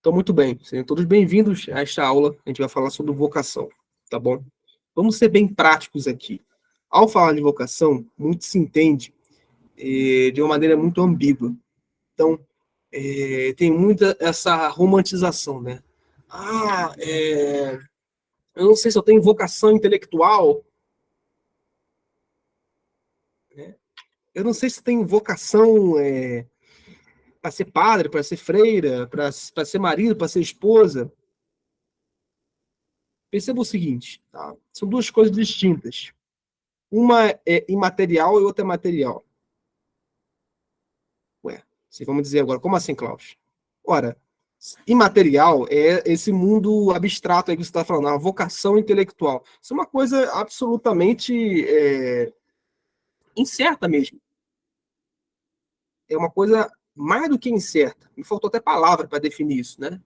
Então, muito bem. Sejam todos bem-vindos a esta aula. A gente vai falar sobre vocação, tá bom? Vamos ser bem práticos aqui. Ao falar de vocação, muito se entende de uma maneira muito ambígua. Então, tem muita essa romantização, né? Eu não sei se eu tenho vocação intelectual, né? Eu não sei se tenho vocação para ser padre, para ser freira, para ser marido, para ser esposa. Perceba o seguinte, tá? São duas coisas distintas. Uma é imaterial e outra é material. Ué, se vamos dizer agora, como assim, Klaus? Ora, imaterial é esse mundo abstrato aí que você está falando, a vocação intelectual. Isso é uma coisa absolutamente incerta mesmo. É uma coisa mais do que incerta. Me faltou até palavra para definir isso, né?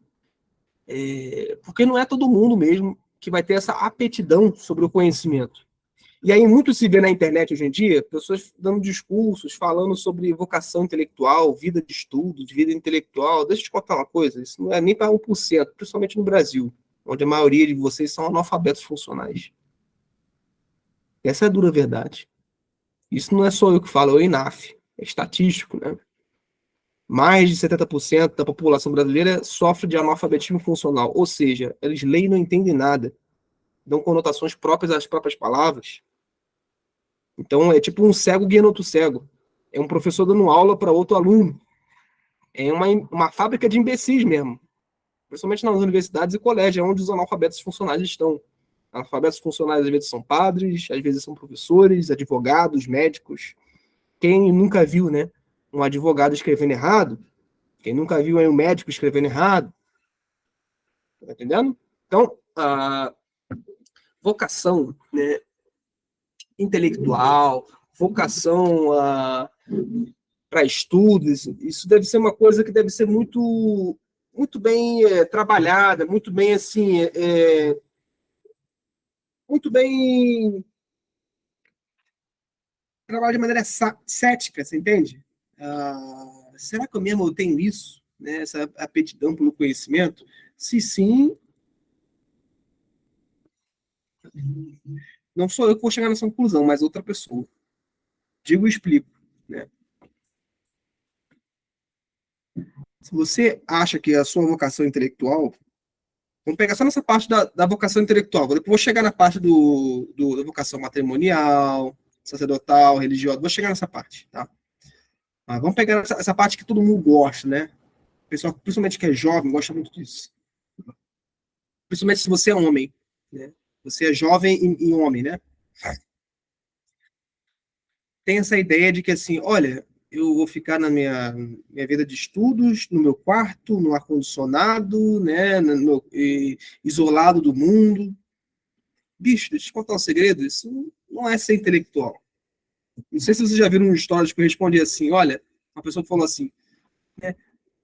Porque não é todo mundo mesmo que vai ter essa aptidão sobre o conhecimento. E aí muito se vê na internet hoje em dia, pessoas dando discursos, falando sobre vocação intelectual, vida de estudo, de vida intelectual. Deixa eu te contar uma coisa, isso não é nem para 1%, principalmente no Brasil, onde a maioria de vocês são analfabetos funcionais. Essa é a dura verdade. Isso não é só eu que falo, é o INAF, é estatístico, né? Mais de 70% da população brasileira sofre de analfabetismo funcional, ou seja, eles leem e não entendem nada, dão conotações próprias às próprias palavras. Então, é tipo um cego guiando outro cego. É um professor dando aula para outro aluno. É uma fábrica de imbecis mesmo. Principalmente nas universidades e colégios, é onde os analfabetos funcionais estão. Analfabetos funcionais às vezes são padres, às vezes são professores, advogados, médicos. Quem nunca viu, né, um advogado escrevendo errado? Quem nunca viu um médico escrevendo errado? Tá entendendo? Então, a vocação, né, intelectual, vocação para estudos, isso deve ser uma coisa que deve ser muito bem trabalhada, muito bem assim, muito bem trabalhada de maneira cética, você entende? Será que eu mesmo tenho isso, né? Essa aptidão pelo conhecimento? Se sim, não sou eu que vou chegar nessa conclusão, mas outra pessoa. Digo e explico, né? Se você acha que a sua vocação intelectual, vamos pegar só nessa parte da vocação intelectual. Depois vou chegar na parte da vocação matrimonial, sacerdotal, religiosa. Vou chegar nessa parte, tá? Mas vamos pegar essa parte que todo mundo gosta, né? O pessoal, principalmente que é jovem, gosta muito disso. Principalmente se você é homem, né? Você é jovem e homem, né? Tem essa ideia de que, assim, olha, eu vou ficar na minha vida de estudos, no meu quarto, no ar-condicionado, né? Isolado do mundo. Bicho, deixa eu te contar um segredo, isso não é ser intelectual. Não sei se vocês já viram um stories que eu respondi assim, olha, uma pessoa que falou assim, né,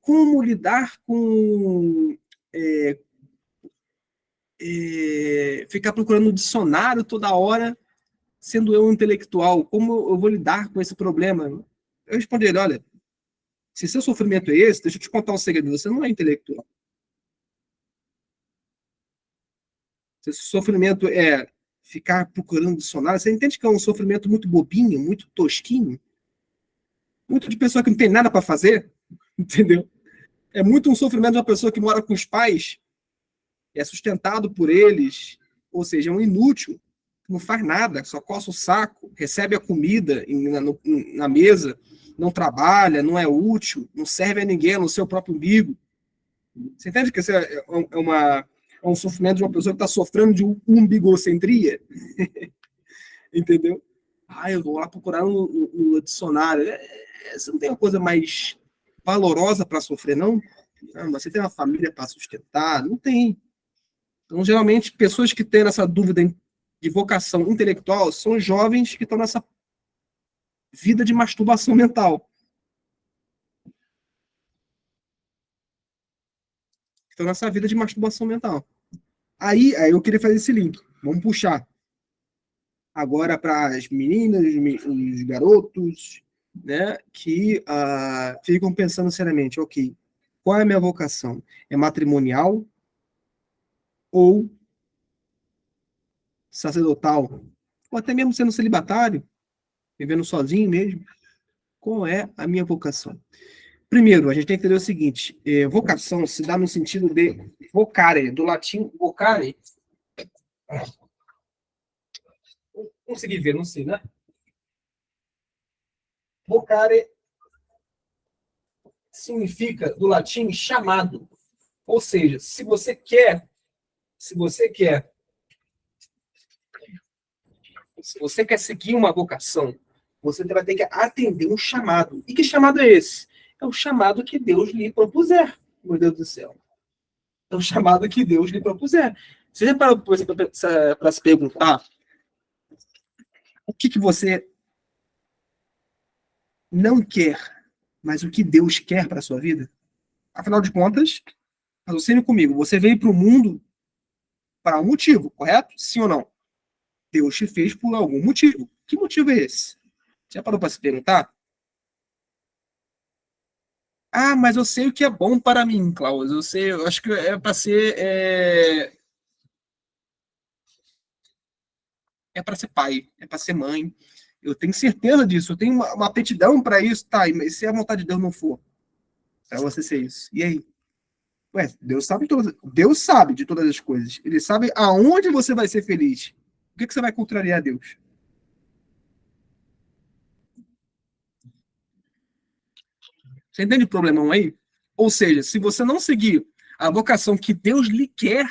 como lidar com ficar procurando um dicionário toda hora, sendo eu um intelectual, como eu vou lidar com esse problema? Eu respondi ele, olha, se seu sofrimento é esse, deixa eu te contar um segredo, você não é intelectual. Se seu sofrimento é ficar procurando dicionário, você entende que é um sofrimento muito bobinho, muito tosquinho, muito de pessoa que não tem nada para fazer, entendeu? É muito um sofrimento de uma pessoa que mora com os pais, é sustentado por eles, ou seja, é um inútil, não faz nada, só coça o saco, recebe a comida na mesa, não trabalha, não é útil, não serve a ninguém, no seu próprio umbigo. Você entende que isso é um sofrimento de uma pessoa que está sofrendo de umbigocentria? Entendeu? Eu vou lá procurar no dicionário. Você não tem uma coisa mais valorosa para sofrer, não? Mas você tem uma família para sustentar? Não tem. Então, geralmente, pessoas que têm essa dúvida de vocação intelectual são jovens que estão nessa vida de masturbação mental. Estão nessa vida de masturbação mental. Aí eu queria fazer esse link. Vamos puxar agora para as meninas, os garotos, né, que ficam pensando seriamente, ok, Qual é a minha vocação? É matrimonial ou sacerdotal? Ou até mesmo sendo celibatário, vivendo sozinho mesmo? Qual é a minha vocação? Primeiro, a gente tem que entender o seguinte: vocação se dá no sentido de vocare, do latim vocare. Consegui ver, não sei, né? Vocare significa, do latim, chamado. Ou seja, se você quer, se você quer seguir uma vocação, você vai ter que atender um chamado. E que chamado é esse? É o chamado que Deus lhe propuser, meu Deus do céu. É o chamado que Deus lhe propuser. Você já parou para se perguntar o que você não quer, mas o que Deus quer para a sua vida? Afinal de contas, raciocine comigo, você veio para o mundo para um motivo, correto? Sim ou não? Deus te fez por algum motivo. Que motivo é esse? Já parou para se perguntar? Ah, mas eu sei o que é bom para mim, Klaus. Eu sei, eu acho que é para ser é para ser pai, é para ser mãe. Eu tenho certeza disso. Eu tenho uma aptidão para isso, tá? Mas se a vontade de Deus não for para você ser isso, e aí? Ué, Deus sabe de todas as coisas. Ele sabe aonde você vai ser feliz. Por que você vai contrariar a Deus? Você entende o problemão aí? Ou seja, se você não seguir a vocação que Deus lhe quer,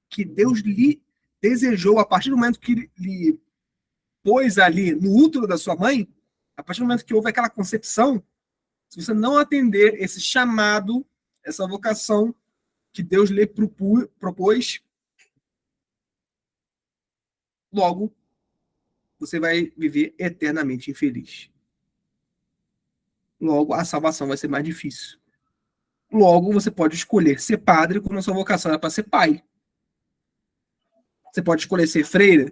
que Deus lhe desejou a partir do momento que lhe pôs ali no útero da sua mãe, a partir do momento que houve aquela concepção, se você não atender esse chamado, essa vocação que Deus lhe propôs, logo você vai viver eternamente infeliz. Logo, a salvação vai ser mais difícil. Logo, você pode escolher ser padre quando a sua vocação é para ser pai. Você pode escolher ser freira,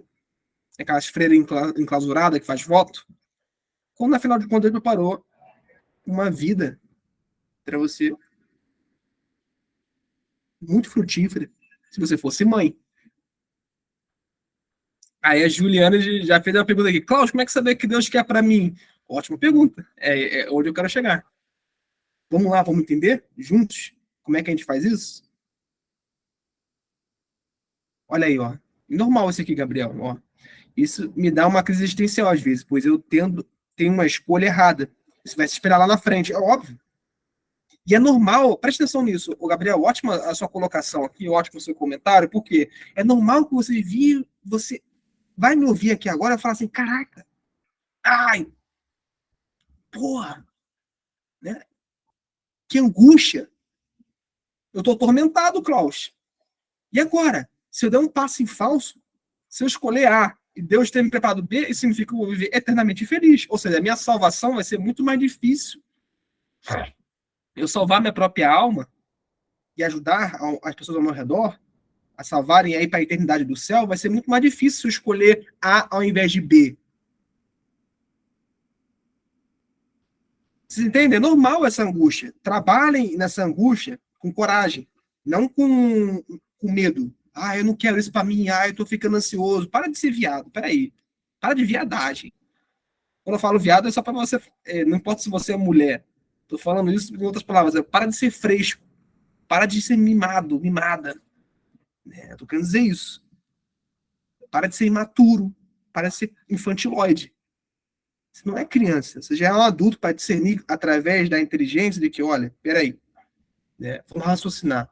aquelas freiras enclausuradas que faz voto, quando afinal de contas ele preparou uma vida para você muito frutífera se você fosse mãe. Aí a Juliana já fez uma pergunta aqui. Cláudio, como é que saber que Deus quer para mim? Ótima pergunta. É onde eu quero chegar. Vamos lá, vamos entender juntos como é que a gente faz isso? Olha aí, ó. Normal isso aqui, Gabriel. Ó. Isso me dá uma crise existencial às vezes, pois eu tenho uma escolha errada. Isso vai se esperar lá na frente, é óbvio. E é normal, preste atenção nisso, o Gabriel, ótima a sua colocação aqui, ótimo o seu comentário, porque é normal que você vai me ouvir aqui agora e falar assim, caraca, ai, porra, né? Que angústia. Eu tô atormentado, Klaus. E agora? Se eu der um passo em falso, se eu escolher A e Deus ter me preparado B, isso significa que eu vou viver eternamente feliz. Ou seja, a minha salvação vai ser muito mais difícil. Eu salvar minha própria alma e ajudar as pessoas ao meu redor a salvarem aí para a eternidade do céu, vai ser muito mais difícil se eu escolher A ao invés de B. Vocês entendem? É normal essa angústia. Trabalhem nessa angústia com coragem, não com medo. Ah, eu não quero isso para mim. Ah, eu tô ficando ansioso. Para de ser viado. Peraí. Para de viadagem. Quando eu falo viado, é só para você. Não importa se você é mulher. Tô falando isso em outras palavras. Para de ser fresco. Para de ser mimado, mimada. Tô querendo dizer isso. Para de ser imaturo. Para de ser infantiloide. Você não é criança. Você já é um adulto para discernir através da inteligência de que, olha, peraí. Vamos raciocinar.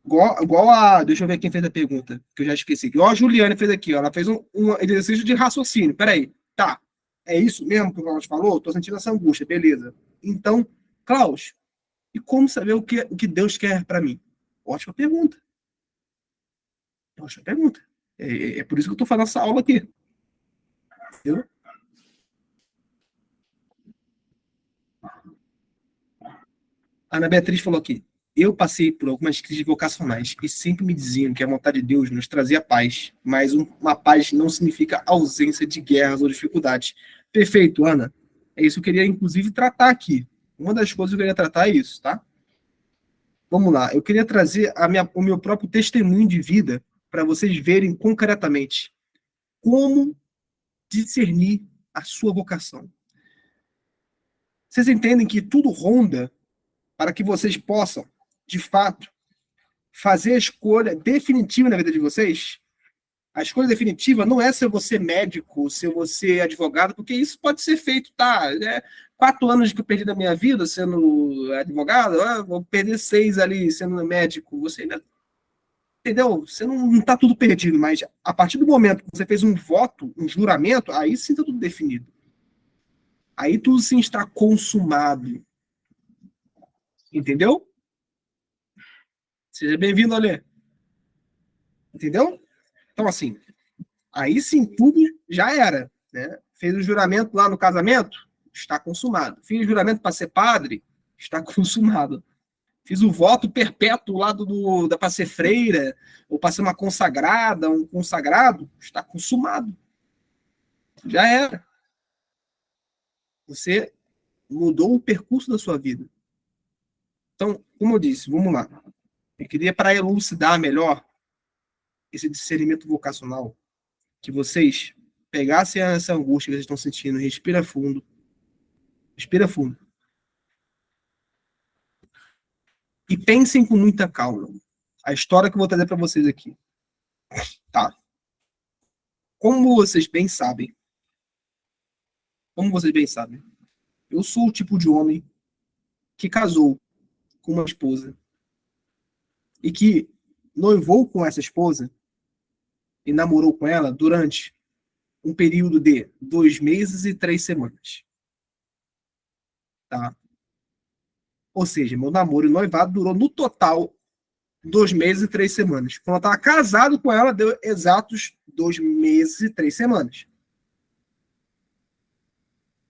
Igual a. Deixa eu ver quem fez a pergunta, que eu já esqueci. Igual a Juliana fez aqui, ó, ela fez um exercício de raciocínio. Peraí, tá. É isso mesmo que o Klaus falou? Tô sentindo essa angústia, beleza. Então, Klaus, e como saber o que Deus quer para mim? Ótima pergunta. Ótima pergunta. É por isso que eu tô fazendo essa aula aqui. Entendeu? A Ana Beatriz falou aqui. Eu passei por algumas crises vocacionais e sempre me diziam que a vontade de Deus nos trazia paz, mas uma paz não significa ausência de guerras ou dificuldades. Perfeito, Ana. É isso que eu queria, inclusive, tratar aqui. Uma das coisas que eu queria tratar é isso, tá? Vamos lá, eu queria trazer o meu próprio testemunho de vida para vocês verem concretamente como discernir a sua vocação. Vocês entendem que tudo ronda para que vocês possam, de fato, fazer a escolha definitiva na vida de vocês? A escolha definitiva não é se eu vou ser médico, se eu vou ser advogado, porque isso pode ser feito, tá? 4 anos que eu perdi da minha vida sendo advogado, vou perder 6 ali sendo médico. Você ainda, entendeu? Você não está tudo perdido, mas a partir do momento que você fez um voto, um juramento, aí sim está tudo definido. Aí tudo sim está consumado. Entendeu? Seja bem-vindo, Alê. Entendeu? Então, assim, aí sim tudo já era. Né? Fez o juramento lá no casamento, está consumado. Fiz o juramento para ser padre, está consumado. Fiz o voto perpétuo lá para ser freira, ou para ser uma consagrada, um consagrado, está consumado. Já era. Você mudou o percurso da sua vida. Então, como eu disse, vamos lá. Eu queria, para elucidar melhor esse discernimento vocacional, que vocês pegassem essa angústia que vocês estão sentindo, respira fundo, e pensem com muita calma. A história que eu vou trazer para vocês aqui. Tá. Como vocês bem sabem, eu sou o tipo de homem que casou com uma esposa e que noivou com essa esposa e namorou com ela durante um período de 2 meses e 3 semanas. Tá? Ou seja, meu namoro e noivado durou no total 2 meses e 3 semanas. Quando eu estava casado com ela, deu exatos 2 meses e 3 semanas.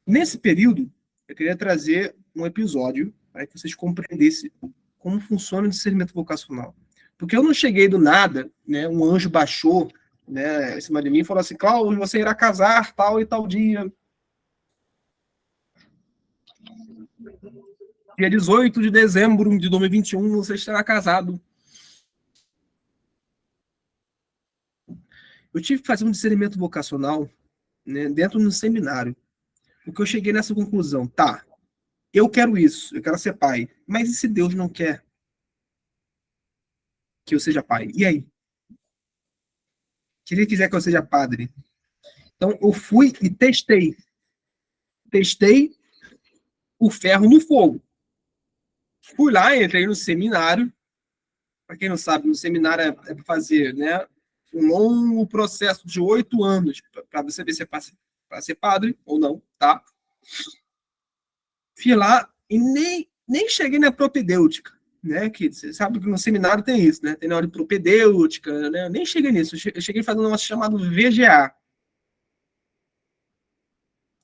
Nesse período, eu queria trazer um episódio para que vocês compreendessem como funciona o discernimento vocacional. Porque eu não cheguei do nada, né? Um anjo baixou, né, em cima de mim e falou assim: Cláudio, você irá casar tal e tal dia. Dia 18 de dezembro de 2021, você estará casado. Eu tive que fazer um discernimento vocacional, né, dentro do seminário. Porque eu cheguei nessa conclusão. Tá, eu quero isso, eu quero ser pai. Mas e se Deus não quer que eu seja pai? E aí? Se ele quiser que eu seja padre? Então, eu fui e testei. Testei o ferro no fogo. Fui lá, entrei no seminário. Para quem não sabe, no seminário é para fazer, né, um longo processo de 8 anos para você ver se é para ser padre ou não, tá? Fui lá e nem cheguei na propedêutica, né? Que você sabe que no seminário tem isso, né? Tem na hora de propedêutica, né? Eu nem cheguei nisso. Eu cheguei fazendo um negócio chamado VGA,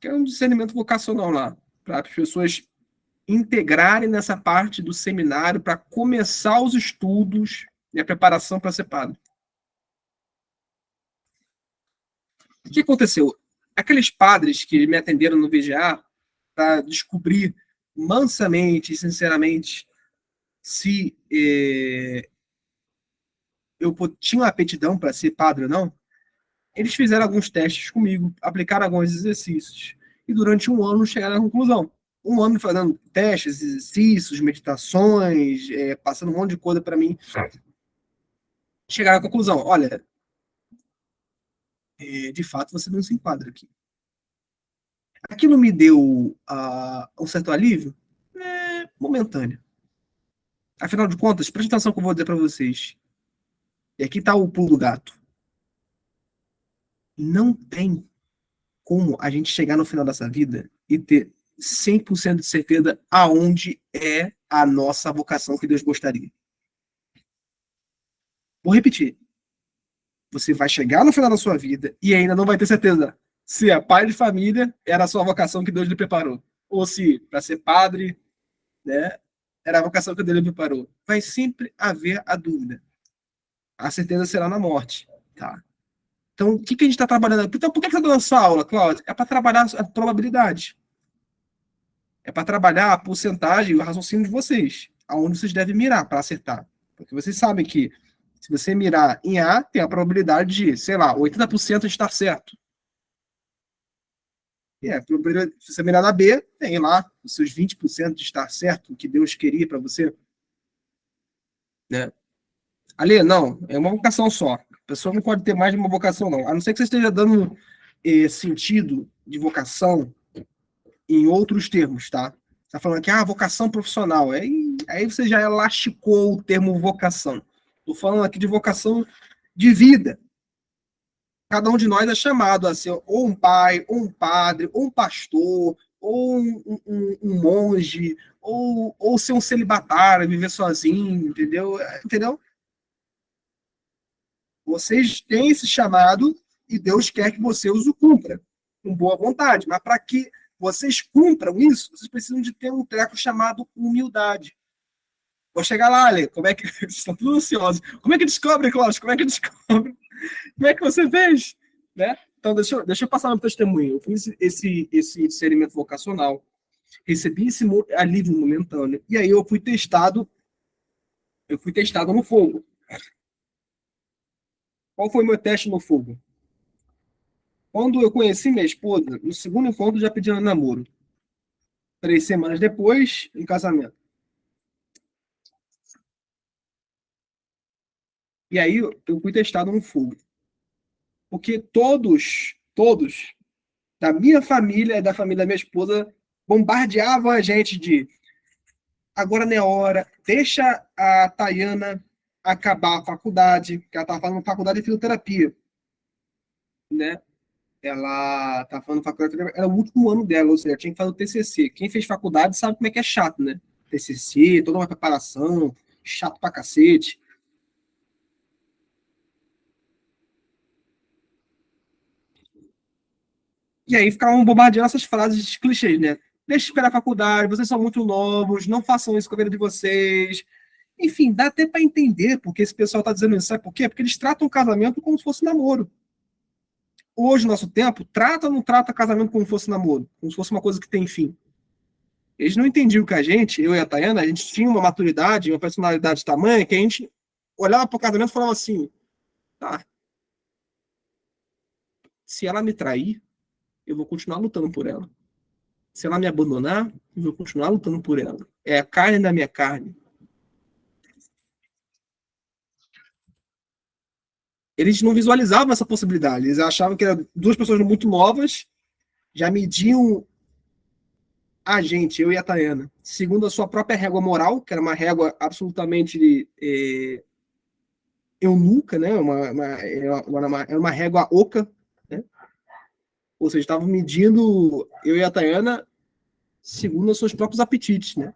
que é um discernimento vocacional lá, para as pessoas integrarem nessa parte do seminário para começar os estudos e a preparação para ser padre. O que aconteceu? Aqueles padres que me atenderam no VGA para descobrir mansamente e sinceramente se eu tinha uma aptidão para ser padre ou não, eles fizeram alguns testes comigo, aplicaram alguns exercícios e durante um ano chegaram à conclusão. Um ano fazendo testes, exercícios, meditações, passando um monte de coisa para mim. Chegaram à conclusão: olha, de fato você não se enquadra aqui. Aquilo me deu um certo alívio? Momentâneo. Afinal de contas, preste atenção que eu vou dizer para vocês. E aqui está o pulo do gato. Não tem como a gente chegar no final dessa vida e ter 100% de certeza aonde é a nossa vocação que Deus gostaria. Vou repetir. Você vai chegar no final da sua vida e ainda não vai ter certeza se é pai de família era a sua vocação que Deus lhe preparou. Ou se, para ser padre, né, era a vocação que Deus lhe preparou. Vai sempre haver a dúvida. A certeza será na morte. Tá? Então, o que a gente está trabalhando? Então, por que você está dando essa aula, Cláudio? É para trabalhar a probabilidade. É para trabalhar a porcentagem e o raciocínio de vocês. aonde vocês devem mirar para acertar. Porque vocês sabem que se você mirar em A, tem a probabilidade de, sei lá, 80% de estar certo. Se você mirar na B, tem lá os seus 20% de estar certo, o que Deus queria para você. Né? Ali, não, é uma vocação só. A pessoa não pode ter mais de uma vocação, não. A não ser que você esteja dando sentido de vocação em outros termos, tá? Tá falando aqui, vocação profissional. Aí você já elasticou o termo vocação. Tô falando aqui de vocação de vida. Cada um de nós é chamado a ser ou um pai, ou um padre, ou um pastor, ou um monge, ou ser um celibatário, viver sozinho, entendeu? Entendeu? Vocês têm esse chamado e Deus quer que você os cumpra com boa vontade. Mas para que vocês cumpram isso, vocês precisam de ter um treco chamado humildade. Vou chegar lá, Ale, como é que. Vocês estão todos ansiosos. Como é que descobre, Cláudio? Como é que descobre? Como é que você fez? Né? Então, deixa eu passar meu testemunho. Eu fiz esse discernimento vocacional, recebi esse alívio momentâneo, e aí eu fui testado no fogo. Qual foi o meu teste no fogo? Quando eu conheci minha esposa, no segundo encontro já pedi namoro. 3 semanas depois, em casamento. E aí eu fui testado no fogo. Porque todos da minha família, da família da minha esposa, bombardeavam a gente de agora não é hora, deixa a Tayana acabar a faculdade, que ela estava fazendo faculdade de fisioterapia, né? Ela tá falando faculdade, era o último ano dela, ou seja, tinha que fazer o TCC. Quem fez faculdade sabe como é que é chato, né? TCC, toda uma preparação, chato pra cacete. E aí ficavam bombardeando essas frases clichês, né? Deixa eu esperar a faculdade, vocês são muito novos, não façam isso com a vida de vocês. Enfim, dá até para entender porque esse pessoal tá dizendo isso. Sabe por quê? Porque eles tratam o casamento como se fosse namoro. Hoje, no nosso tempo, trata ou não trata casamento como se fosse namoro? Como se fosse uma coisa que tem fim. Eles não entendiam que a gente, eu e a Tayana, a gente tinha uma maturidade, uma personalidade tamanha que a gente olhava para o casamento e falava assim: tá, se ela me trair, eu vou continuar lutando por ela. Se ela me abandonar, eu vou continuar lutando por ela. É a carne da minha carne. Eles não visualizavam essa possibilidade. Eles achavam que eram duas pessoas muito novas, já mediam a gente, eu e a Tayana, segundo a sua própria régua moral, que era uma régua absolutamente eunuca, né? Era uma régua oca, né? Ou seja, estavam medindo eu e a Tayana segundo os seus próprios apetites, né?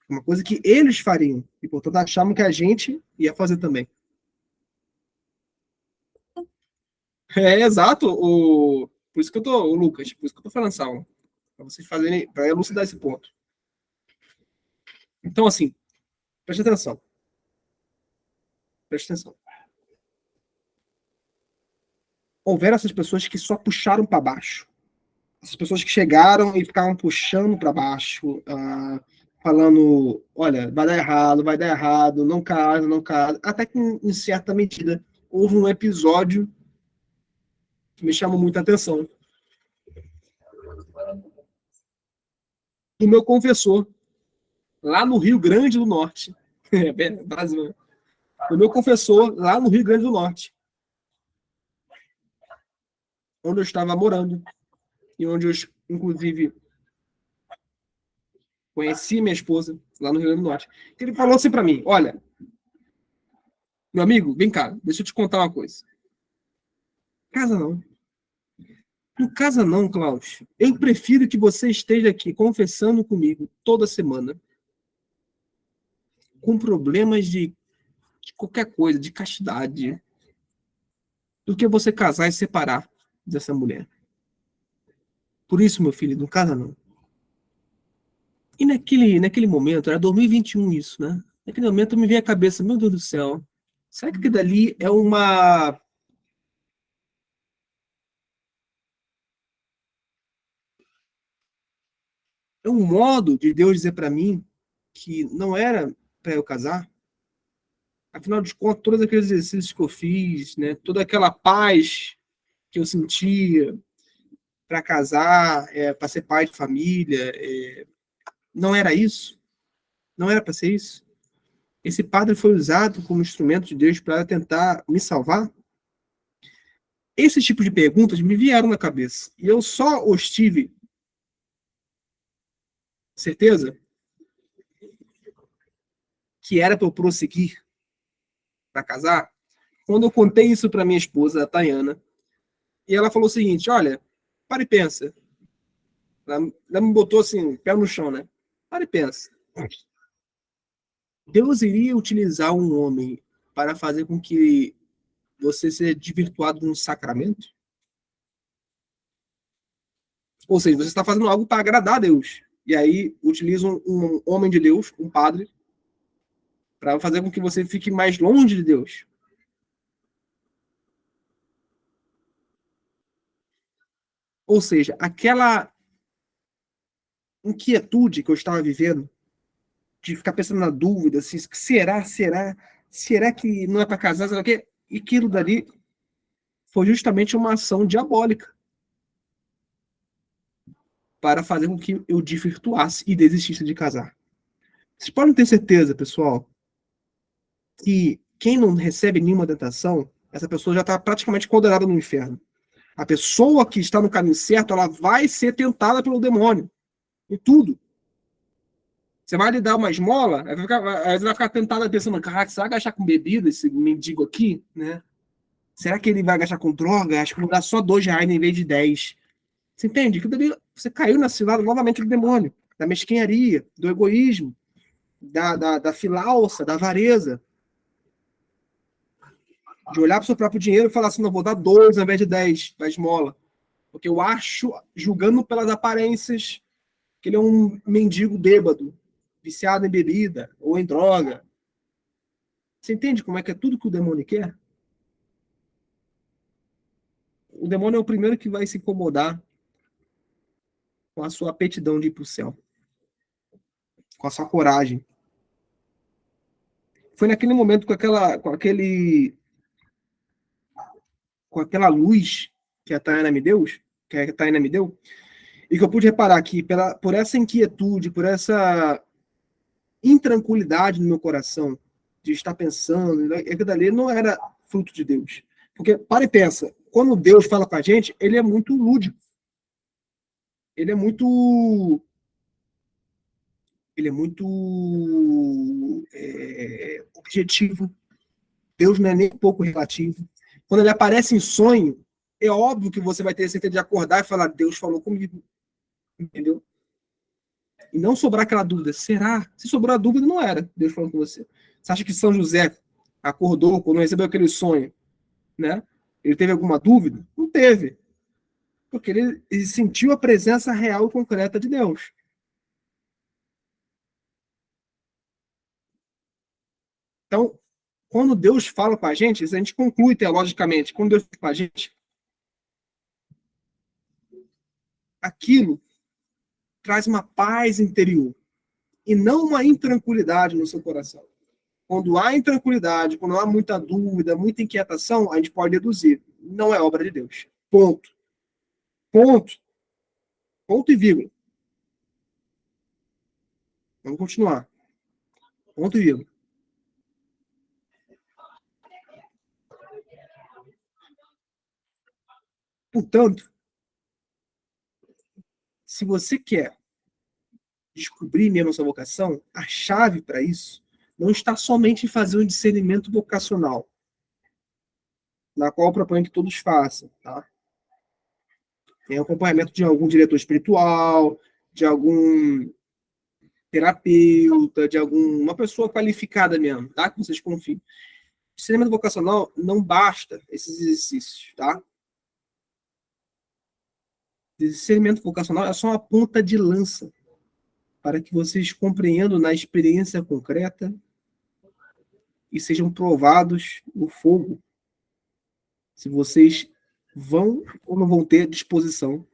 Uma coisa que eles fariam. E, portanto, achavam que a gente ia fazer também. É exato. Por isso que eu tô, o Lucas, por isso que eu tô falando, Saulo. Para vocês fazerem, para elucidar esse ponto. Então, assim, preste atenção. Preste atenção. Houveram essas pessoas que só puxaram para baixo. Essas pessoas que chegaram e ficavam puxando para baixo, falando, olha, vai dar errado, não casa, não casa. Até que, em certa medida, houve um episódio que me chamou muita atenção. Do meu confessor, lá no Rio Grande do Norte. Brasil. Do meu confessor, lá no Rio Grande do Norte. Onde eu estava morando. E onde eu, inclusive, conheci minha esposa, lá no Rio Grande do Norte. Ele falou assim para mim: olha, meu amigo, vem cá, deixa eu te contar uma coisa. Casa não. Não casa não, Klaus. Eu prefiro que você esteja aqui confessando comigo toda semana, com problemas de qualquer coisa, de castidade, do que você casar e separar dessa mulher. Por isso, meu filho, não casa não. E naquele momento, era 2021 isso, né? Naquele momento me veio a cabeça, meu Deus do céu, será que dali é um modo de Deus dizer para mim, que não era para eu casar, afinal de contas, todos aqueles exercícios que eu fiz, né, toda aquela paz que eu sentia para casar, para ser pai de família, não era isso? Não era para ser isso? Esse padre foi usado como instrumento de Deus para tentar me salvar? Esse tipo de perguntas me vieram na cabeça. E eu só os tive certeza que era para eu prosseguir para casar quando eu contei isso para minha esposa, a Tayana. E ela falou o seguinte: olha, para e pensa. Ela me botou assim, pé no chão, né? Para e pensa. Deus iria utilizar um homem para fazer com que você seja desvirtuado de um sacramento? Ou seja, você está fazendo algo para agradar a Deus. E aí utiliza um homem de Deus, um padre, para fazer com que você fique mais longe de Deus. Ou seja, aquela inquietude que eu estava vivendo, de ficar pensando na dúvida, assim, será que não é para casar, será que? E aquilo dali foi justamente uma ação diabólica para fazer com que eu desvirtuasse e desistisse de casar. Vocês podem ter certeza, pessoal, que quem não recebe nenhuma tentação, essa pessoa já está praticamente condenada no inferno. A pessoa que está no caminho certo, ela vai ser tentada pelo demônio. Em tudo. Você vai lhe dar uma esmola, aí você vai ficar tentada pensando, caraca, será que vai gastar com bebida esse mendigo aqui, né? Será que ele vai gastar com droga? Acho que vou dar só R$ 2 em vez de 10. Você entende? Você caiu na cilada novamente do demônio, da mesquinharia, do egoísmo, da filalça, da avareza. De olhar para o seu próprio dinheiro e falar assim, não, vou dar 2 ao invés de 10 da esmola. Porque eu acho, julgando pelas aparências, que ele é um mendigo bêbado, viciado em bebida ou em droga. Você entende como é que é tudo que o demônio quer? O demônio é o primeiro que vai se incomodar com a sua aptidão de ir para o céu, com a sua coragem. Foi naquele momento com aquela luz que a Tayana me deu, que a Tayana me deu, e que eu pude reparar que por essa inquietude, por essa intranquilidade no meu coração, de estar pensando, aquilo dali não era fruto de Deus. Porque, para e pensa, quando Deus fala com a gente, ele é muito lúdico. Ele é muito. Ele é muito objetivo. Deus não é nem um pouco relativo. Quando ele aparece em sonho, é óbvio que você vai ter certeza de acordar e falar, Deus falou comigo. Entendeu? E não sobrar aquela dúvida. Será? Se sobrou a dúvida, não era Deus falando com você. Você acha que São José acordou quando recebeu aquele sonho, né? Ele teve alguma dúvida? Não teve. Porque ele sentiu a presença real e concreta de Deus. Então, quando Deus fala com a gente conclui teologicamente, quando Deus fala com a gente, aquilo traz uma paz interior e não uma intranquilidade no seu coração. Quando há intranquilidade, quando há muita dúvida, muita inquietação, a gente pode deduzir. Não é obra de Deus. Ponto. Ponto. Ponto e vírgula. Vamos continuar. Ponto e vírgula. Portanto, se você quer descobrir mesmo a sua vocação, a chave para isso não está somente em fazer um discernimento vocacional, na qual eu proponho que todos façam, tá? Tem acompanhamento de algum diretor espiritual, de algum terapeuta, de alguma pessoa qualificada mesmo, tá? Que vocês confiem. Discernimento vocacional não basta esses exercícios, tá? Discernimento vocacional é só uma ponta de lança para que vocês compreendam na experiência concreta e sejam provados no fogo se vocês vão ou não vão ter disposição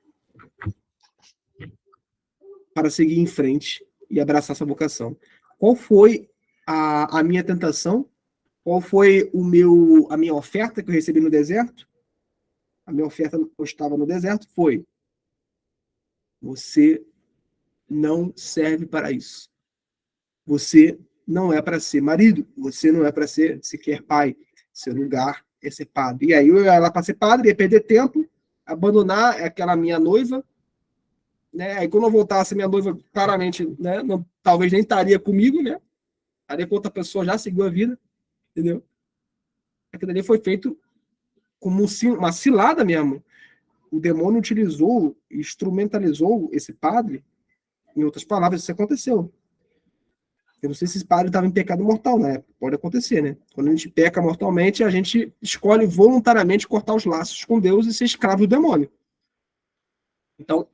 para seguir em frente e abraçar essa vocação. Qual foi a minha tentação? Qual foi a minha oferta que eu recebi no deserto? A minha oferta, eu estava no deserto, foi: você não serve para isso. Você não é para ser marido, você não é para ser sequer pai. Seu lugar é ser padre. E aí eu ia lá para ser padre, ia perder tempo, abandonar aquela minha noiva, né? Aí quando eu voltasse, minha noiva claramente, né, não, talvez nem estaria comigo, né? Estaria com outra pessoa, já seguiu a vida, entendeu? Aquilo ali foi feito como uma cilada mesmo. O demônio utilizou, instrumentalizou esse padre. Em outras palavras, isso aconteceu. Eu não sei se esse padre estava em pecado mortal, né? Pode acontecer, né? Quando a gente peca mortalmente, a gente escolhe voluntariamente cortar os laços com Deus e ser escravo do demônio. Então,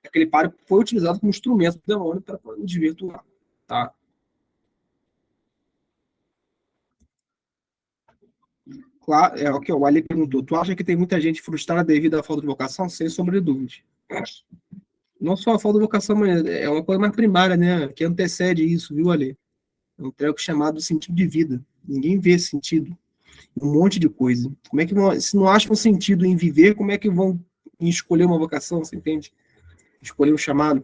aquele padre foi utilizado como instrumento do demônio para desvirtuar, tá? Claro, é o que o Ali perguntou. Tu acha que tem muita gente frustrada devido à falta de vocação? Sem sombra de dúvida. Não só a falta de vocação, mas é uma coisa mais primária, né? Que antecede isso, viu, Ali? É um treco chamado sentido de vida. Ninguém vê sentido. Um monte de coisa. Como é que vão, se não acham sentido em viver, como é que vão escolher uma vocação, você entende? Escolher um chamado.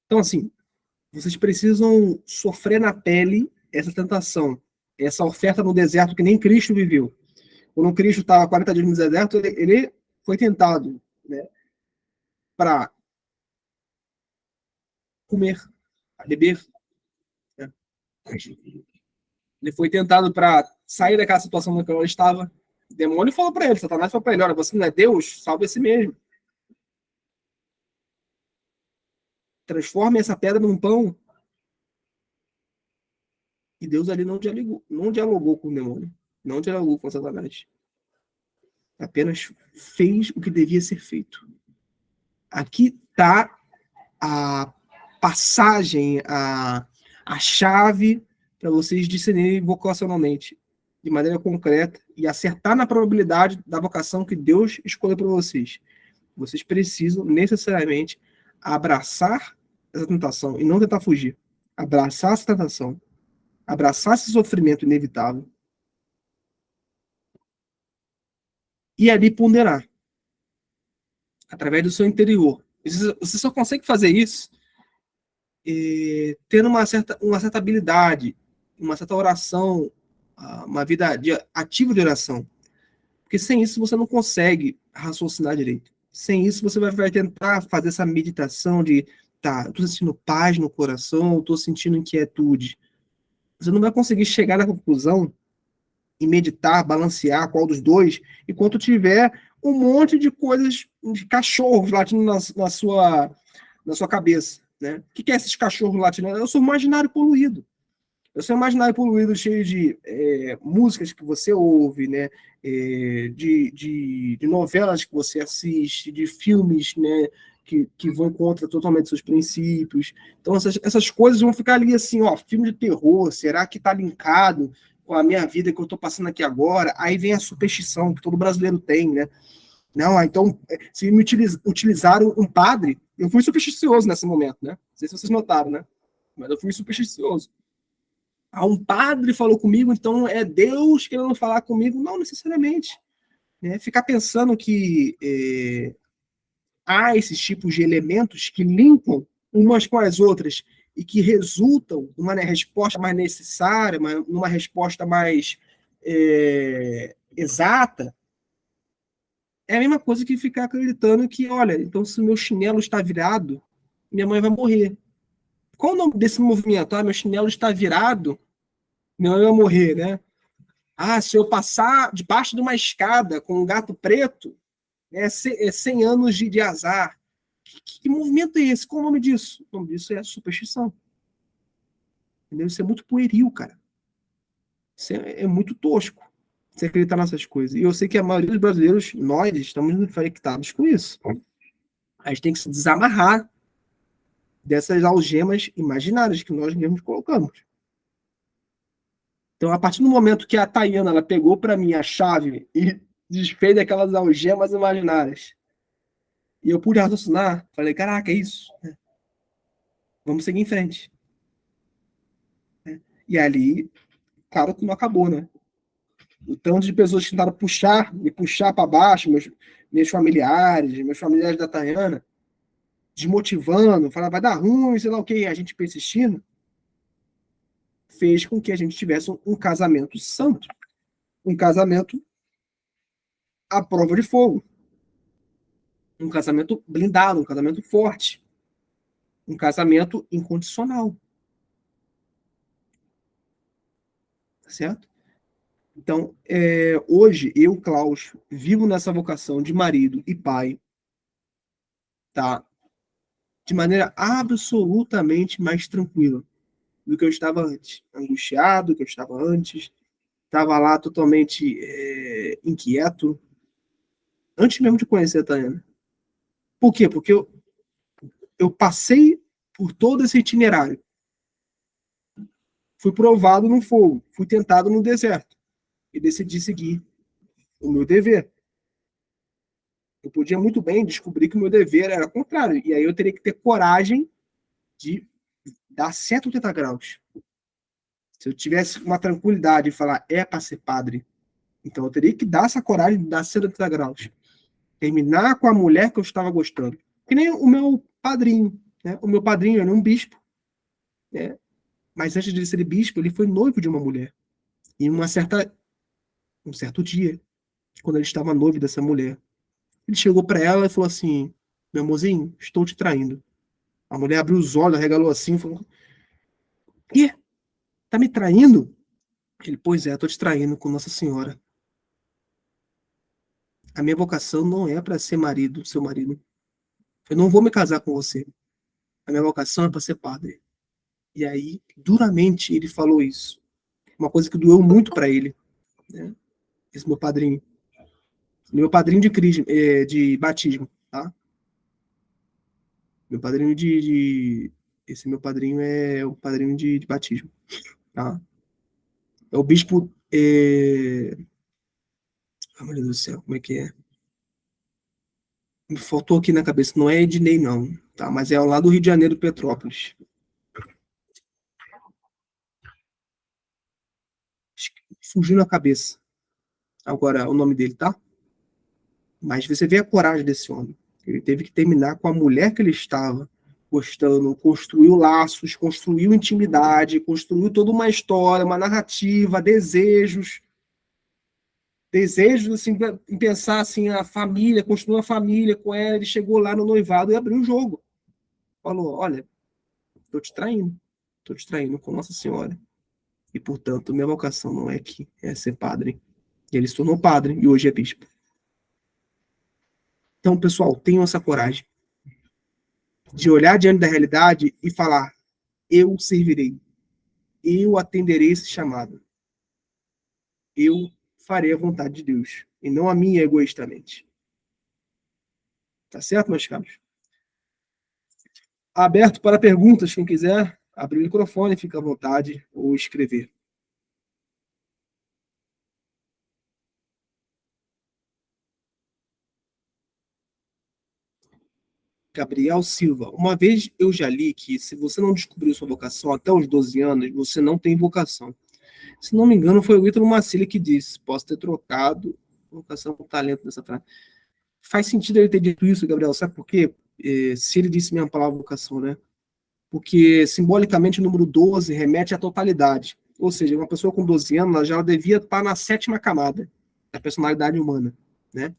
Então, assim, vocês precisam sofrer na pele essa tentação, essa oferta no deserto que nem Cristo viveu. Quando Cristo estava 40 dias no deserto, ele foi tentado, né, para comer, beber. Né? Ele foi tentado para sair daquela situação na qual ele estava. O demônio falou para ele, Satanás falou para ele: olha, você não é Deus, salve a si mesmo. Transforme essa pedra num pão. E Deus ali não dialogou com o demônio, não dialogou com Satanás. Apenas fez o que devia ser feito. Aqui está a passagem, a chave para vocês discernirem vocacionalmente, de maneira concreta, e acertar na probabilidade da vocação que Deus escolheu para vocês. Vocês precisam necessariamente abraçar essa tentação e não tentar fugir. Abraçar essa tentação, abraçar esse sofrimento inevitável e ali ponderar através do seu interior. Você só consegue fazer isso tendo uma certa habilidade, uma certa oração, uma vida ativa de oração. Porque sem isso você não consegue raciocinar direito. Sem isso você vai tentar fazer essa meditação de, tá, eu estou sentindo paz no coração, eu estou sentindo inquietude. Você não vai conseguir chegar na conclusão e meditar, balancear qual dos dois, enquanto tiver um monte de coisas, de cachorros latindo na sua cabeça. Né? O que é esses cachorros latindo? Eu sou um imaginário poluído. Eu sou um imaginário poluído cheio de músicas que você ouve, né? De novelas que você assiste, de filmes, né? Que vão contra totalmente seus princípios. Então, essas coisas vão ficar ali assim, ó, filme de terror, será que está linkado com a minha vida que eu estou passando aqui agora? Aí vem a superstição que todo brasileiro tem, né? Não, então, se me utilizaram um padre, eu fui supersticioso nesse momento, né? Não sei se vocês notaram, né? Mas eu fui supersticioso. Um padre falou comigo, então é Deus querendo falar comigo? Não necessariamente. Né? Ficar pensando que há esses tipos de elementos que linkam umas com as outras e que resultam numa resposta mais necessária, numa resposta mais exata, é a mesma coisa que ficar acreditando que, olha, então se o meu chinelo está virado, minha mãe vai morrer. Qual o nome desse movimento? Meu chinelo está virado, minha mãe vai morrer, né? Se eu passar debaixo de uma escada com um gato preto, é 100 anos de azar. Que movimento é esse? Qual o nome disso? O nome disso é superstição. Entendeu? Isso é muito pueril, cara. Isso é muito tosco. Você acreditar nessas coisas. E eu sei que a maioria dos brasileiros, nós, estamos infectados com isso. A gente tem que se desamarrar dessas algemas imaginárias que nós mesmos colocamos. Então, a partir do momento que a Tayana ela pegou para mim a chave e desfez aquelas algemas imaginárias. E eu pude raciocinar, falei, caraca, é isso. Vamos seguir em frente. E ali, claro que não acabou, né? O tanto de pessoas que tentaram me puxar para baixo, meus familiares da Tayana, desmotivando, falando, vai dar ruim, sei lá o que, a gente persistindo, fez com que a gente tivesse um casamento santo, um casamento à prova de fogo, um casamento blindado, um casamento forte, um casamento incondicional, tá certo? Então, hoje, eu, Klaus, vivo nessa vocação de marido e pai, tá? De maneira absolutamente mais tranquila do que eu estava antes. Angustiado, do que eu estava antes. Estava lá totalmente inquieto, antes mesmo de conhecer a Tayana. Por quê? Porque eu passei por todo esse itinerário. Fui provado no fogo, fui tentado no deserto e decidi seguir o meu dever. Eu podia muito bem descobrir que o meu dever era contrário, e aí eu teria que ter coragem de dar 180 graus. Se eu tivesse uma tranquilidade e falar, é para ser padre, então eu teria que dar essa coragem de dar 180 graus. Terminar com a mulher que eu estava gostando. Que nem o meu padrinho. Né? O meu padrinho era um bispo, né? Mas antes de ser bispo, ele foi noivo de uma mulher. E um certo dia, quando ele estava noivo dessa mulher, ele chegou para ela e falou assim: meu amorzinho, estou te traindo. A mulher abriu os olhos, regalou assim, falou: quê? Tá me traindo? Ele, pois é, estou te traindo com Nossa Senhora. A minha vocação não é para ser marido, seu marido. Eu não vou me casar com você. A minha vocação é para ser padre. E aí, duramente, ele falou isso. Uma coisa que doeu muito para ele, né? Esse meu padrinho. Meu padrinho de batismo, tá? Meu padrinho Esse meu padrinho é o padrinho de batismo, tá? É o bispo. Ah, meu Deus do céu, como é que é? Me faltou aqui na cabeça, não é Ednei, não, tá? Mas é lá do Rio de Janeiro, Petrópolis. Fugiu na cabeça. Agora, o nome dele, tá? Mas você vê a coragem desse homem. Ele teve que terminar com a mulher que ele estava gostando, construiu laços, construiu intimidade, construiu toda uma história, uma narrativa, desejos assim, em pensar assim, a família, construir uma família com ela. Ele chegou lá no noivado e abriu o jogo. Falou: olha, estou te traindo com Nossa Senhora. E, portanto, minha vocação não é aqui, é ser padre. E ele se tornou padre e hoje é bispo. Então, pessoal, tenham essa coragem de olhar diante da realidade e falar: eu servirei, eu atenderei esse chamado, eu farei a vontade de Deus, e não a minha egoístamente. Tá certo, meus caros? Aberto para perguntas, quem quiser, abrir o microfone, fica à vontade, ou escrever. Gabriel Silva, uma vez eu já li que se você não descobriu sua vocação até os 12 anos, você não tem vocação. Se não me engano, foi o Ítalo Marcilli que disse: posso ter trocado vocação com talento nessa frase. Faz sentido ele ter dito isso, Gabriel, sabe por quê? Se ele disse mesmo a palavra vocação, né? Porque simbolicamente o número 12 remete à totalidade. Ou seja, uma pessoa com 12 anos ela já devia estar na sétima camada da personalidade humana, né?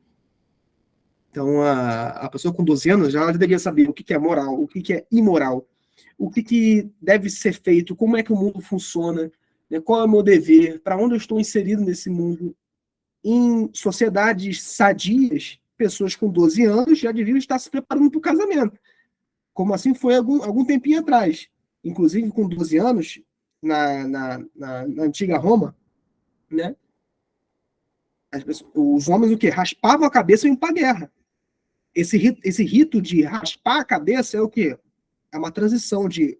Então, a pessoa com 12 anos já deveria saber o que é moral, o que é imoral, o que deve ser feito, como é que o mundo funciona, né? Qual é o meu dever, para onde eu estou inserido nesse mundo. Em sociedades sadias, pessoas com 12 anos já deviam estar se preparando para o casamento, como assim foi algum tempinho atrás. Inclusive, com 12 anos, na antiga Roma, né? Os homens o quê? Raspavam a cabeça e iam para a guerra. Esse rito de raspar a cabeça é o quê? É uma transição de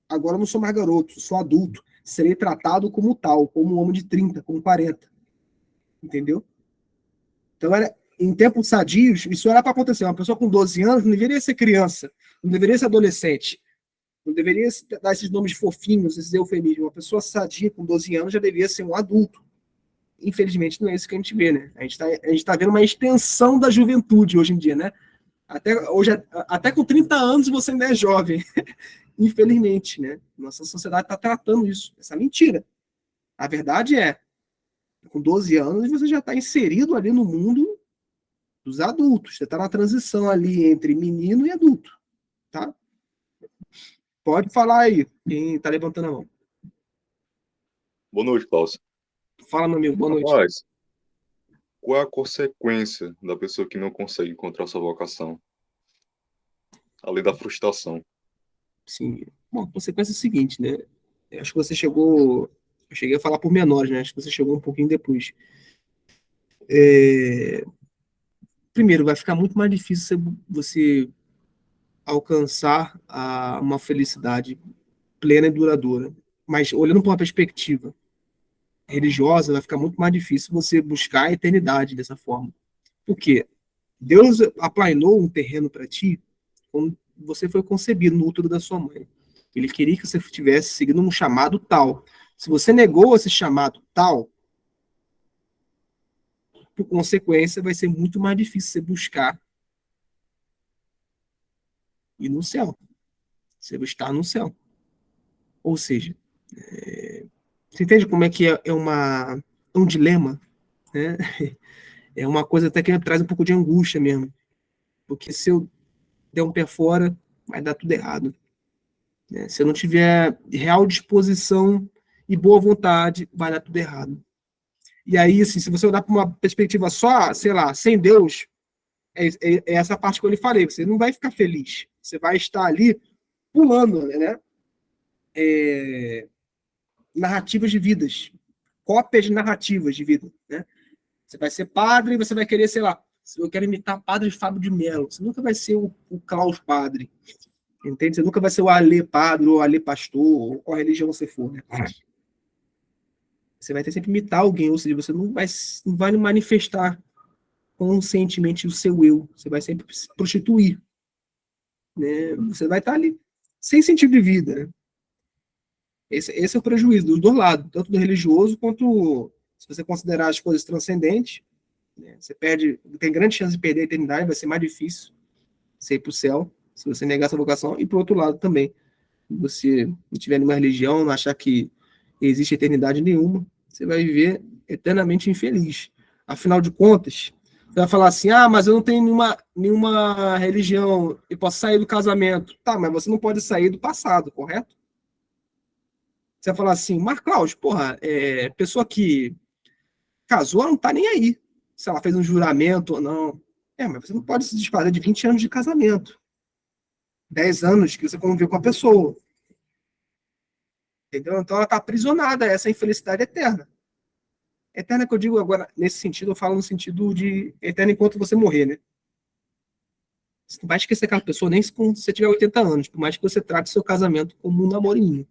agora eu não sou mais garoto, sou adulto, serei tratado como tal, como um homem de 30, como 40. Entendeu? Então, em tempos sadios, isso era para acontecer. Uma pessoa com 12 anos não deveria ser criança, não deveria ser adolescente, não deveria dar esses nomes fofinhos, esses eufemismos. Uma pessoa sadia com 12 anos já deveria ser um adulto. Infelizmente, não é isso que a gente vê, né? A gente tá vendo uma extensão da juventude hoje em dia, né? Até com 30 anos você ainda é jovem. Infelizmente, né? Nossa sociedade está tratando isso, essa mentira. A verdade é, com 12 anos você já está inserido ali no mundo dos adultos. Você está na transição ali entre menino e adulto, tá? Pode falar aí, quem está levantando a mão. Boa noite, Klaus. Fala, meu amigo, boa noite. Rapaz, qual é a consequência da pessoa que não consegue encontrar sua vocação? Além da frustração. Sim. Bom, a consequência é a seguinte, né? Eu acho que você chegou. Eu cheguei a falar por menores, né? Acho que você chegou um pouquinho depois. Primeiro, vai ficar muito mais difícil você alcançar uma felicidade plena e duradoura. Mas olhando para uma perspectiva religiosa, vai ficar muito mais difícil você buscar a eternidade dessa forma. Por quê? Deus aplainou um terreno para ti quando você foi concebido no útero da sua mãe. Ele queria que você estivesse seguindo um chamado tal. Se você negou esse chamado tal, por consequência, vai ser muito mais difícil você buscar ir no céu. Você vai estar no céu. Ou seja, você entende como é que é um dilema? Né? É uma coisa até que traz um pouco de angústia mesmo. Porque se eu der um pé fora, vai dar tudo errado. Né? Se eu não tiver real disposição e boa vontade, vai dar tudo errado. E aí, assim, se você olhar para uma perspectiva só, sei lá, sem Deus, é essa parte que eu lhe falei, você não vai ficar feliz. Você vai estar ali pulando, né? Narrativas de vidas, cópias de narrativas de vida, né? Você vai ser padre e você vai querer, sei lá, eu quero imitar Padre Fábio de Mello. Você nunca vai ser o Klaus Padre, entende? Você nunca vai ser o Alê Padre ou Alê Pastor, ou qual religião você for, né? Você vai ter sempre imitar alguém, ou seja, você não vai manifestar conscientemente o seu eu. Você vai sempre se prostituir, né? Você vai estar ali sem sentido de vida, né? Esse é o prejuízo dos dois lados, tanto do religioso quanto se você considerar as coisas transcendentes, né? Você tem grande chance de perder a eternidade, vai ser mais difícil você ir para o céu, se você negar essa vocação, e para o outro lado também, se você não tiver nenhuma religião, não achar que existe eternidade nenhuma, você vai viver eternamente infeliz. Afinal de contas, você vai falar assim, mas eu não tenho nenhuma religião e posso sair do casamento. Tá, mas você não pode sair do passado, correto? Você vai falar assim, mas Cláudio, porra, pessoa que casou, ela não tá nem aí. Se ela fez um juramento ou não. Mas você não pode se desfazer de 20 anos de casamento. 10 anos que você conviveu com a pessoa. Entendeu? Então ela está aprisionada a essa infelicidade eterna. Eterna que eu digo agora, nesse sentido, eu falo no sentido de eterna enquanto você morrer, né? Você não vai esquecer aquela pessoa nem se você tiver 80 anos, por mais que você trate seu casamento como um namorinho,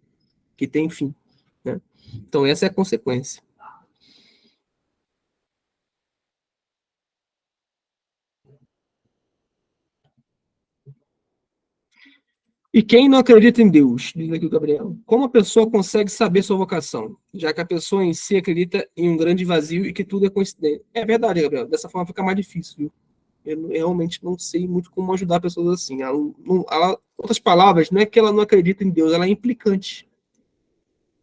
que tem fim. Né? Então essa é a consequência. E quem não acredita em Deus, diz aqui o Gabriel, como a pessoa consegue saber sua vocação, já que a pessoa em si acredita em um grande vazio e que tudo é coincidência? É verdade, Gabriel, dessa forma fica mais difícil, viu? Eu realmente não sei muito como ajudar pessoas assim. Outras palavras, não é que ela não acredita em Deus, ela é implicante.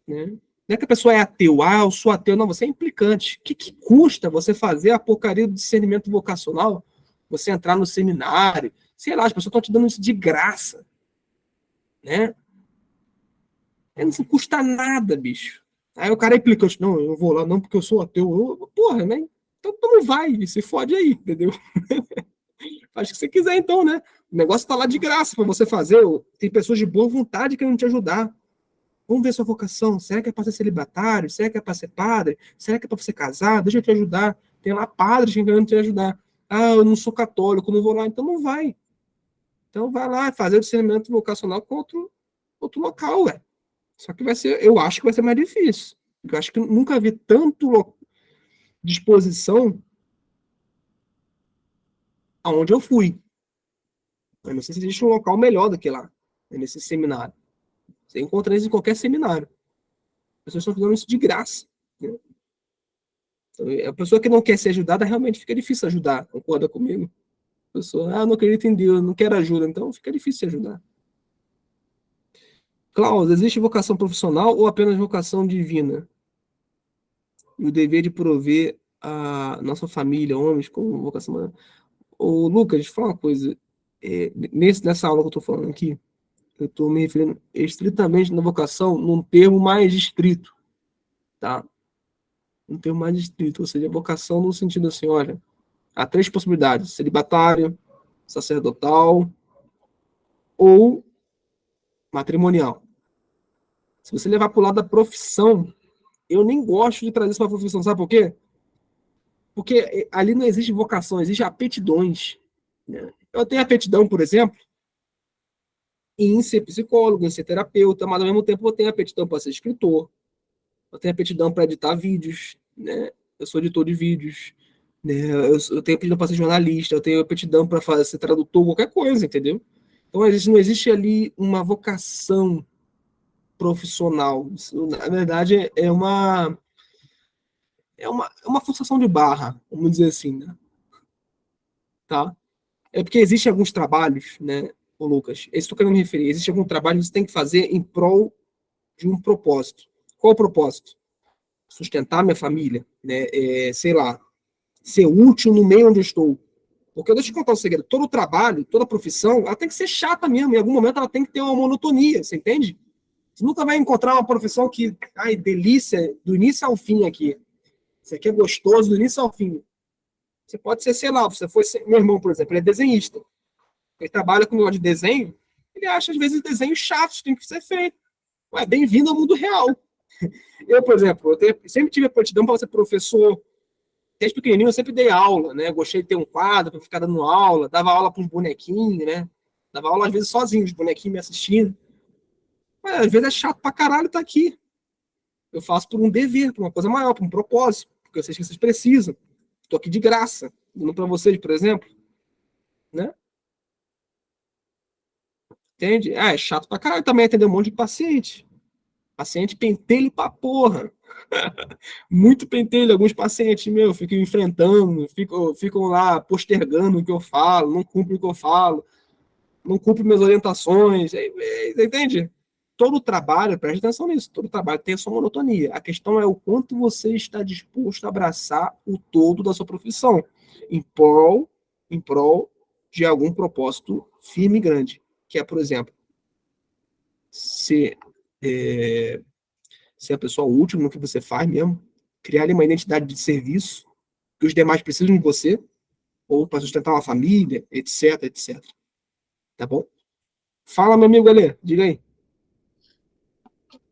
Né? Não é que a pessoa é ateu, eu sou ateu, não, você é implicante. O que custa você fazer a porcaria do discernimento vocacional? Você entrar no seminário, sei lá, as pessoas estão te dando isso de graça. Né? Não custa nada, bicho. Aí o cara é implicante, não, eu vou lá não porque eu sou ateu. Porra, né? Então tu não vai, se fode aí, entendeu? Faz o que você quiser então, né? O negócio está lá de graça para você fazer. Tem pessoas de boa vontade querendo te ajudar. Vamos ver sua vocação. Será que é para ser celibatário? Será que é para ser padre? Será que é para você casar? Deixa eu te ajudar. Tem lá padres querendo te ajudar. Eu não sou católico, não vou lá. Então não vai. Então vai lá fazer o discernimento vocacional com outro local, ué. Só que eu acho que vai ser mais difícil. Eu acho que nunca vi tanto disposição aonde eu fui. Eu não sei se existe um local melhor do que lá, né, nesse seminário. Você encontra isso em qualquer seminário. As pessoas estão fazendo isso de graça. Né? Então, a pessoa que não quer ser ajudada, realmente fica difícil ajudar. Concorda comigo? A pessoa, não acredito em Deus, não quero ajuda, então fica difícil ajudar. Klaus, existe vocação profissional ou apenas vocação divina? E o dever de prover a nossa família, homens, com vocação. Ô, Lucas, deixa eu falar uma coisa. Nessa aula que eu estou falando aqui, eu estou me referindo estritamente na vocação num termo mais estrito, tá? Um termo mais estrito, ou seja, vocação no sentido assim, olha, há três possibilidades: celibatário, sacerdotal ou matrimonial. Se você levar para o lado da profissão, eu nem gosto de trazer isso para a profissão, sabe por quê? Porque ali não existe vocação, existe aptidões. Né? Eu tenho aptidão, por exemplo, em ser psicólogo, em ser terapeuta, mas ao mesmo tempo eu tenho aptidão para ser escritor, eu tenho aptidão para editar vídeos, né? Eu sou editor de vídeos, né? Eu tenho aptidão para ser jornalista, eu tenho aptidão para ser tradutor, qualquer coisa, entendeu? Então não existe ali uma vocação profissional. Isso, na verdade, é uma forçação de barra, vamos dizer assim, né? Tá? É porque existem alguns trabalhos, né, ô Lucas? Esse que eu quero me referir. Existe algum trabalho que você tem que fazer em prol de um propósito. Qual o propósito? Sustentar minha família, né? Sei lá, ser útil no meio onde eu estou. Porque deixa eu te contar um segredo: todo trabalho, toda profissão, ela tem que ser chata mesmo. Em algum momento ela tem que ter uma monotonia, você entende? Você nunca vai encontrar uma profissão que, ai, delícia, do início ao fim aqui. Isso aqui é gostoso do início ao fim. Você pode ser, sei lá, você foi meu irmão, por exemplo, ele é desenhista. Ele trabalha com negócio de desenho, ele acha, às vezes, desenhos chatos, tem que ser feito. Ué, bem-vindo ao mundo real. Eu, por exemplo, sempre tive a aptidão para ser professor. Desde pequenininho eu sempre dei aula, né? Gostei de ter um quadro para ficar dando aula, dava aula para uns bonequinhos, né? Dava aula às vezes sozinho, os bonequinhos me assistindo. Mas, às vezes é chato pra caralho estar aqui. Eu faço por um dever, por uma coisa maior, por um propósito, porque eu sei que vocês precisam. Estou aqui de graça, dando para vocês, por exemplo, né? Entende? Ah, é chato pra caralho também atender um monte de paciente. Paciente pentelho pra porra. Muito pentelho. Alguns pacientes, meu, ficam enfrentando, ficam lá postergando o que eu falo, não cumprem o que eu falo, não cumprem minhas orientações. Entende? Todo trabalho, preste atenção nisso, todo trabalho tem a sua monotonia. A questão é o quanto você está disposto a abraçar o todo da sua profissão, em prol de algum propósito firme e grande. Que é, por exemplo, ser é, ser a pessoa útil no que você faz mesmo, criar ali uma identidade de serviço que os demais precisam de você, ou para sustentar uma família, etc, etc. Tá bom? Fala, meu amigo Ale, diga aí.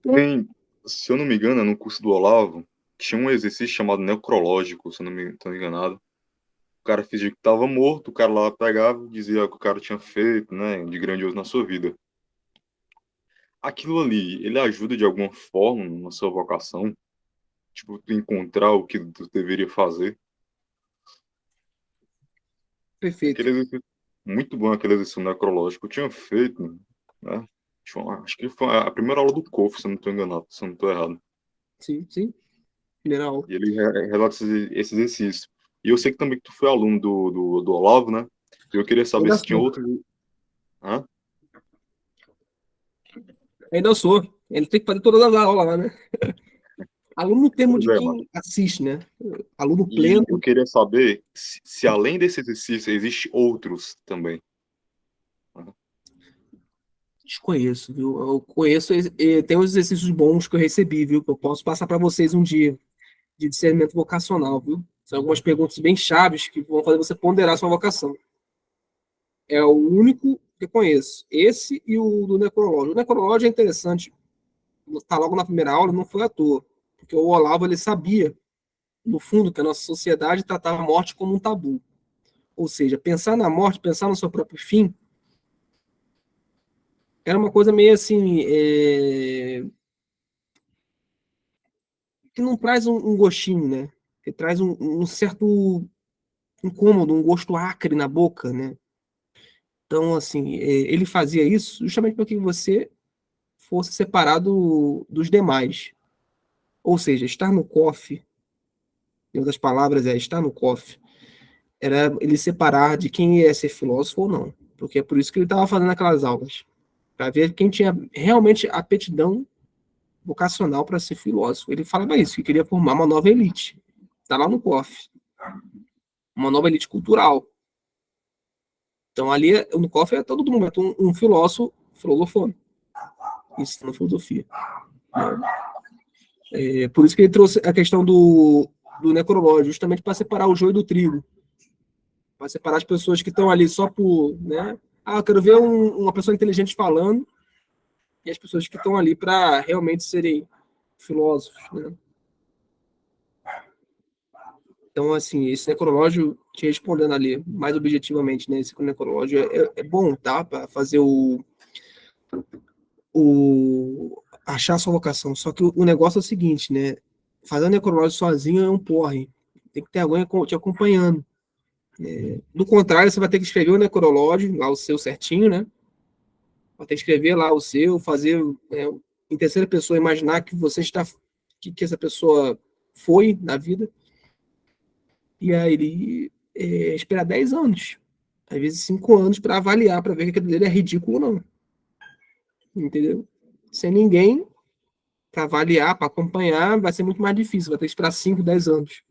Tem, se eu não me engano, no curso do Olavo, tinha um exercício chamado necrológico, se eu não me estou enganado. O cara fingia que estava morto, o cara lá pegava e dizia o que o cara tinha feito, né, de grandioso na sua vida. Aquilo ali, ele ajuda de alguma forma na sua vocação? Tipo, tu encontrar o que tu deveria fazer? Perfeito. Aquele exercício, muito bom aquele exercício necrológico. Eu tinha feito, né? Acho que foi a primeira aula do COF, se eu não estou enganado, se eu não estou errado. Sim, sim. General. E ele relata esse exercício. E eu sei que também que tu foi aluno do Olavo, né? E eu queria saber Ainda se tinha sou. outro. Hã? Ainda sou. Ele tem que fazer todas as aulas lá, né? Aluno no termo Pois de é, mano. quem assiste, né? Aluno E pleno. eu queria saber se além desse exercício existe outros também. Né? Desconheço, viu? Eu conheço, tem uns exercícios bons que eu recebi, viu? Que eu posso passar para vocês um dia, de discernimento vocacional, viu? São algumas perguntas bem chaves que vão fazer você ponderar sua vocação. É o único que eu conheço. Esse e o do necrológio. O necrológio é interessante. Está logo na primeira aula, não foi à toa. Porque o Olavo ele sabia, no fundo, que a nossa sociedade tratava a morte como um tabu. Ou seja, pensar na morte, pensar no seu próprio fim, era uma coisa meio assim, que não traz um gostinho, né? Que traz um certo incômodo, um gosto acre na boca, né? Então, assim, ele fazia isso justamente para que você fosse separado dos demais. Ou seja, estar no coffee, em outras palavras, estar no coffee, era ele separar de quem ia ser filósofo ou não. Porque é por isso que ele estava fazendo aquelas aulas. Para ver quem tinha realmente aptidão vocacional para ser filósofo. Ele falava isso, que queria formar uma nova elite. Está lá no COF. Uma nova elite cultural. Então, ali no COF é todo momento um filósofo filosofando. Isso na filosofia. Por isso que ele trouxe a questão do necrológio, justamente para separar o joio do trigo. Para separar as pessoas que estão ali só por. Né? Ah, eu quero ver uma pessoa inteligente falando, e as pessoas que estão ali para realmente serem filósofos. Né? Então, assim, esse necrológio, te respondendo ali mais objetivamente, né? Esse necrológio é bom, tá? Para fazer achar a sua vocação. Só que o negócio é o seguinte, né? Fazer o necrológio sozinho é um porre. Tem que ter alguém te acompanhando. Do contrário, você vai ter que escrever o necrológio, lá o seu certinho, né? Vai ter que escrever lá o seu, fazer em terceira pessoa, imaginar que você está. Que essa pessoa foi na vida. E aí ele esperar 10 anos, às vezes 5 anos, para avaliar, para ver que aquilo dele é ridículo ou não. Entendeu? Sem ninguém para avaliar, para acompanhar, vai ser muito mais difícil, vai ter que esperar 5, 10 anos.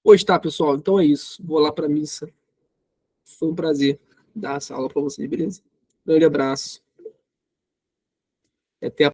Pois tá, pessoal, então é isso. Vou lá para a missa. Foi um prazer dar essa aula para vocês, beleza? Grande abraço. Até a